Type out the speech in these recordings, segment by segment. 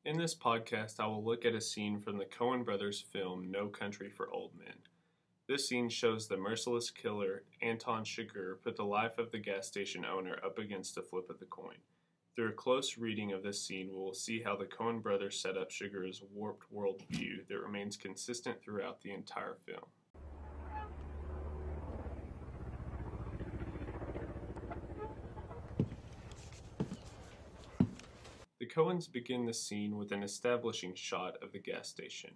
In this podcast, I will look at a scene from the Coen brothers' film No Country for Old Men. This scene shows the merciless killer, Anton Chigurh, put the life of the gas station owner up against a flip of the coin. Through a close reading of this scene, we will see how the Coen brothers set up Chigurh's warped worldview that remains consistent throughout the entire film. The Coens begin the scene with an establishing shot of the gas station.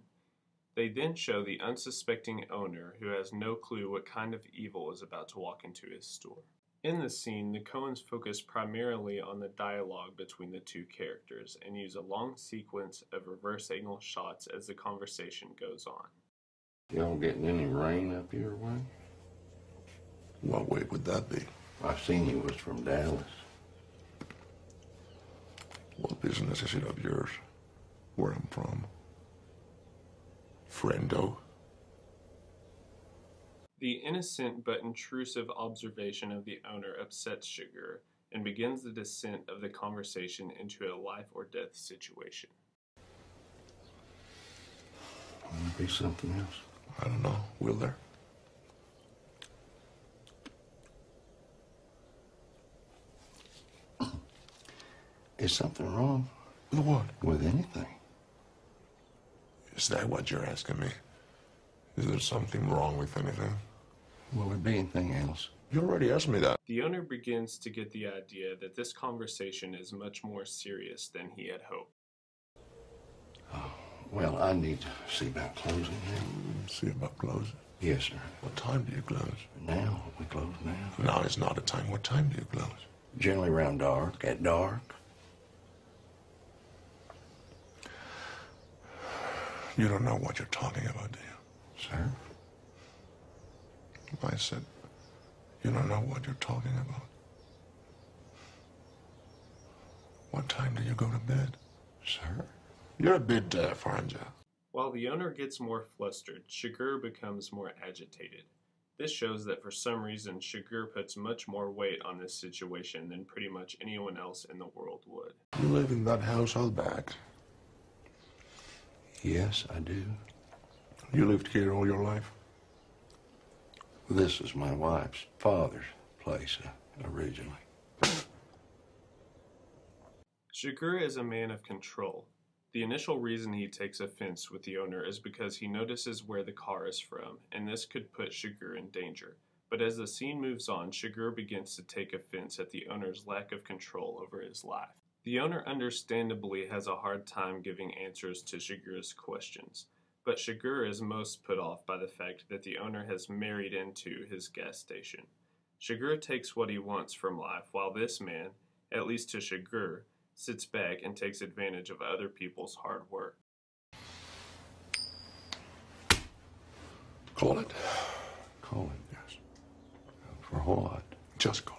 They then show the unsuspecting owner who has no clue what kind of evil is about to walk into his store. In this scene, the Coens focus primarily on the dialogue between the two characters and use a long sequence of reverse angle shots as the conversation goes on. Y'all getting any rain up your way? What way would that be? I seen you was from Dallas. What business is it of yours? Where I'm from? Friendo? The innocent but intrusive observation of the owner upsets Chigurh and begins the descent of the conversation into a life or death situation. Will there be something else? I don't know. Will there? Is something wrong? With what? With anything? Is that what you're asking me? Is there something wrong with anything? Will there be anything else? You already asked me that. The owner begins to get the idea that this conversation is much more serious than he had hoped. Oh, well, I need to see about closing now. See about closing? Yes, sir. What time do you close? Now? We close now? Now is not a time. What time do you close? Generally around dark. At dark. You don't know what you're talking about, do you? Sir? I said, you don't know what you're talking about. What time do you go to bed? Sir? You're a bit deaf, aren't you? While the owner gets more flustered, Chigurh becomes more agitated. This shows that for some reason, Chigurh puts much more weight on this situation than pretty much anyone else in the world would. You live in that house out back. Yes, I do. You lived here all your life? This is my wife's father's place originally. Chigurh is a man of control. The initial reason he takes offense with the owner is because he notices where the car is from, and this could put Chigurh in danger. But as the scene moves on, Chigurh begins to take offense at the owner's lack of control over his life. The owner understandably has a hard time giving answers to Chigurh's questions, but Chigurh is most put off by the fact that the owner has married into his gas station. Chigurh takes what he wants from life, while this man, at least to Chigurh, sits back and takes advantage of other people's hard work. Call it. Call it? Yes. For what? Just call it.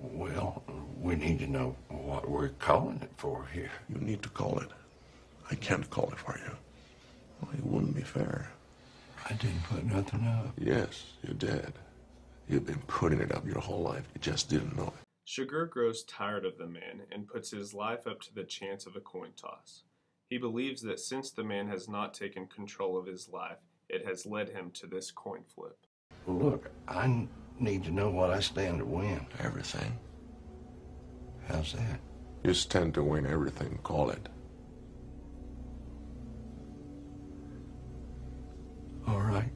Well, we need to know what we're calling it for here. You need to call it. I can't call it for you. Well, it wouldn't be fair. I didn't put nothing up. Yes, you did. You've been putting it up your whole life. You just didn't know it. Chigurh grows tired of the man and puts his life up to the chance of a coin toss. He believes that since the man has not taken control of his life, it has led him to this coin flip. Well, look, I need to know what I stand to win. Everything. How's that? You stand to win everything. Call it. All right.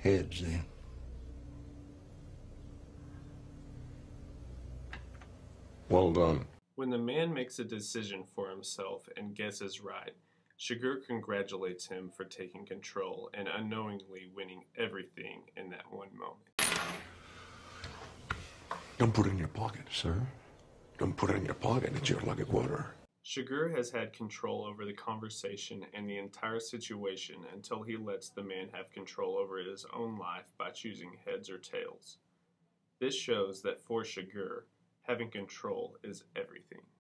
Heads, then. Well done. When the man makes a decision for himself and guesses right, Chigurh congratulates him for taking control and unknowingly winning everything in that one moment. Don't put it in your pocket. Sir? Don't put it in your pocket. It's your lucky quarter. Chigurh has had control over the conversation and the entire situation until he lets the man have control over his own life by choosing heads or tails. This shows that for Chigurh, having control is everything.